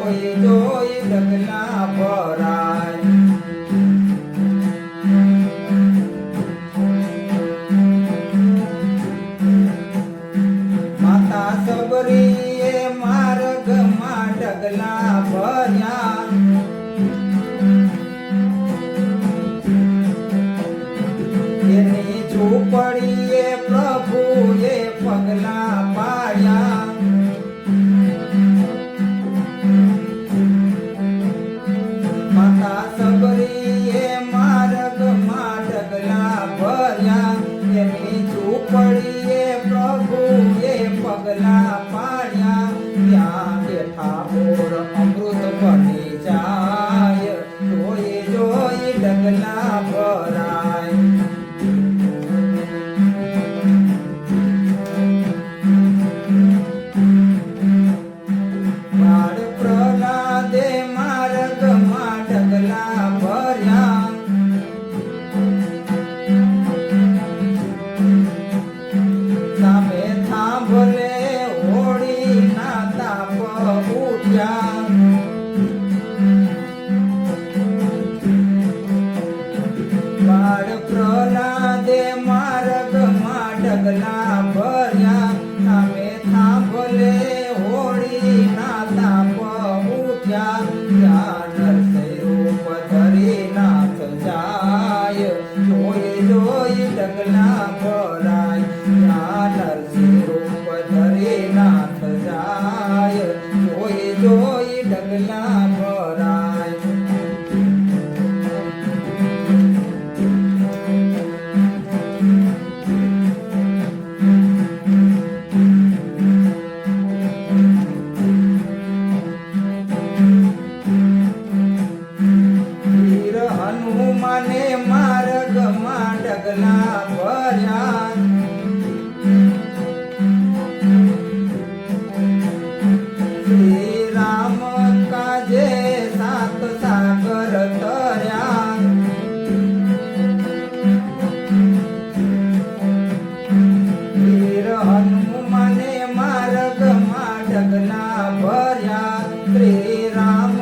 જોઈ જોઈ ડગલા ભરાય. માતા સબરીએ માર્ગમાં ડગલા ભર્યા. એની ઝૂંપડીએ પ્રભુએ પગલા પાડ્યા. માતા સબરીએ માર્ગમાં ડગલા ભર્યા. એની ઝૂંપડીએ પ્રભુએ પગલા પાડ્યા. ત્યાં બેઠા મોર અમૃત બની જાય. જોઈ જોઈ ડગલા ભરાય. બાળ પ્રહલાદે માર્ગમાં ડગલા ભર્યા. સામે થાંભલે હોળીના તાપ ઉઠ્યા. બાળ પ્રહલાદે માર્ગમાં ડગલા ભર્યા. સામે થાંભલે હોળીના તાપ ઉઠ્યા. ત્યાં નરસિંહ રૂપ ધરી નાથ જાય. જોઈ જોઈ ડગલા ભરાય. ત્યાં નરસિંહ રૂપ ધરી નાથ જાય. જોઈ જોઈ ડગલા ભરાય. વીર હનુમાને માર્ગમાં ડગલા ભર્યા. શ્રી રામ કાજે સાત સાગર તર્યા. વીર હનુમાને માર્ગમાં ડગલા ભર્યા. શ્રી રામ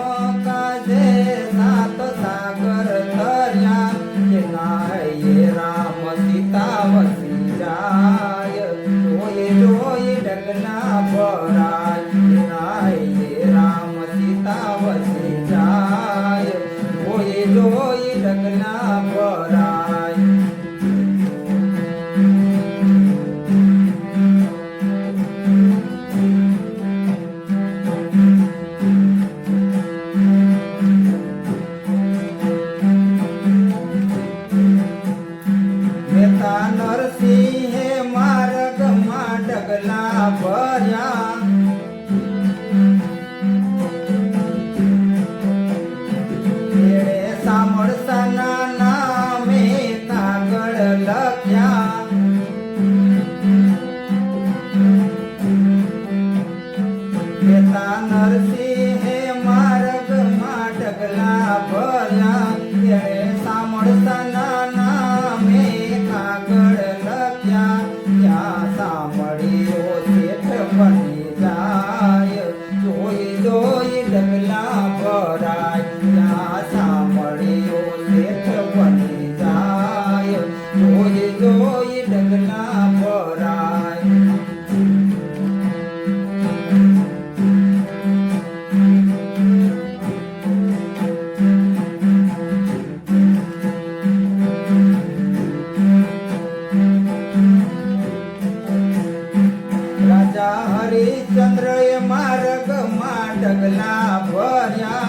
કાજે સાત સાગર તર્યા. નાયે રામ સીતા વસી જાય. જોઈ જોઈ ડગલા ભરાય. નાયે રામ સીતા વસી જાય. જોઈ જોઈ ડગલા ભરાય. મહેતા નરસિંહે માર્ગમાં ડગલા ભર્યા. એણે સામળસાના નામે કાગળ લખ્યા. મહેતા નરસિંહે માર્ગમાં ડગલા ભર્યા. એણે સામળસાના નામે કાગળ લખ્યા. ત્યાં સાંભળ્યો શેઠ બની જાય. જોઈ જોઈ ડગલા ભરાય. ત્યાં સાંભળ્યો શેઠ બની જાય. જોઈ જોઈ ડગલા ભરાય. રાજા હરિશ્ચંદ્રએ માર્ગમાં ડગલા ભર્યા.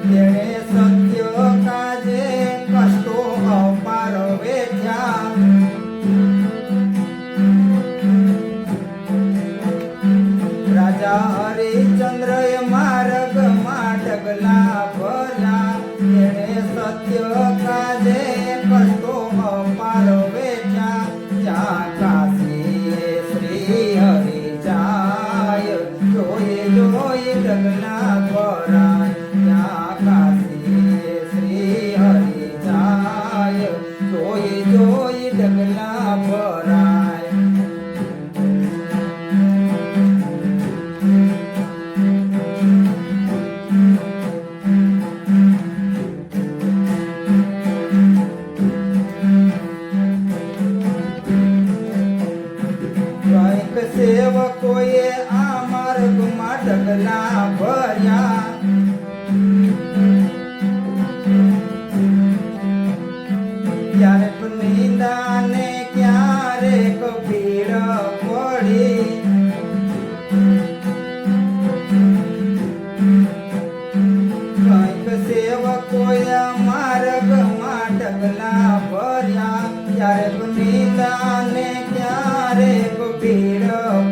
તેણે સત્ય કાજે કષ્ટો અપાર વેઠ્યા. રાજા હરિશ્ચંદ્રએ માર્ગમાં ડગલા ભર્યા. તેણે સત્ય કાજે કષ્ટો અપાર વેઠ્યા. ત્યાં કાશીએ શ્રી હરિ જાય. જોઈ જોઈ ડગલા ભરાય. ત્યાં કાશીએ શ્રી હરિ જાય. જોઈ જોઈ ડગલા ભરાય. સેવકોએ આ માર્ગમાં ડગલા ભર્યા ક્યારેક નિંદા ને ક્યારેક ભીડ પડી કંઈક સેવકોએ માર્ગમાં ડગલા ભર્યા ક્યારેક નિંદા ને ક્યારેક ભીડ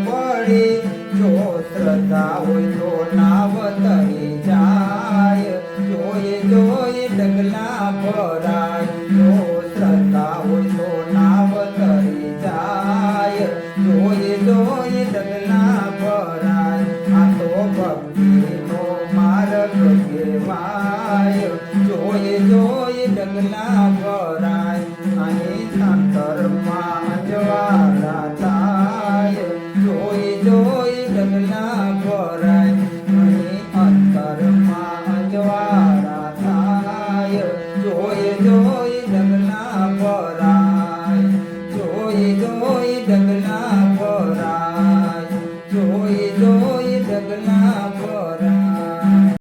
પડી જો શ્રદ્ધા હોય તો નાવ તરી જાય જોઈ જોઈ ડગલા ભરાય જો શ્રદ્ધા હોય તો નાવ તરી જાય જોઈ જોઈ ડગલા ભરાય આ તો ભક્તિનો માર્ગ કહેવાય જોઈ જોઈ ડગલા ભરાય અહીં અંતરમાં અજવાળા થાય જોઈ જોઈ ડગલા ભરાય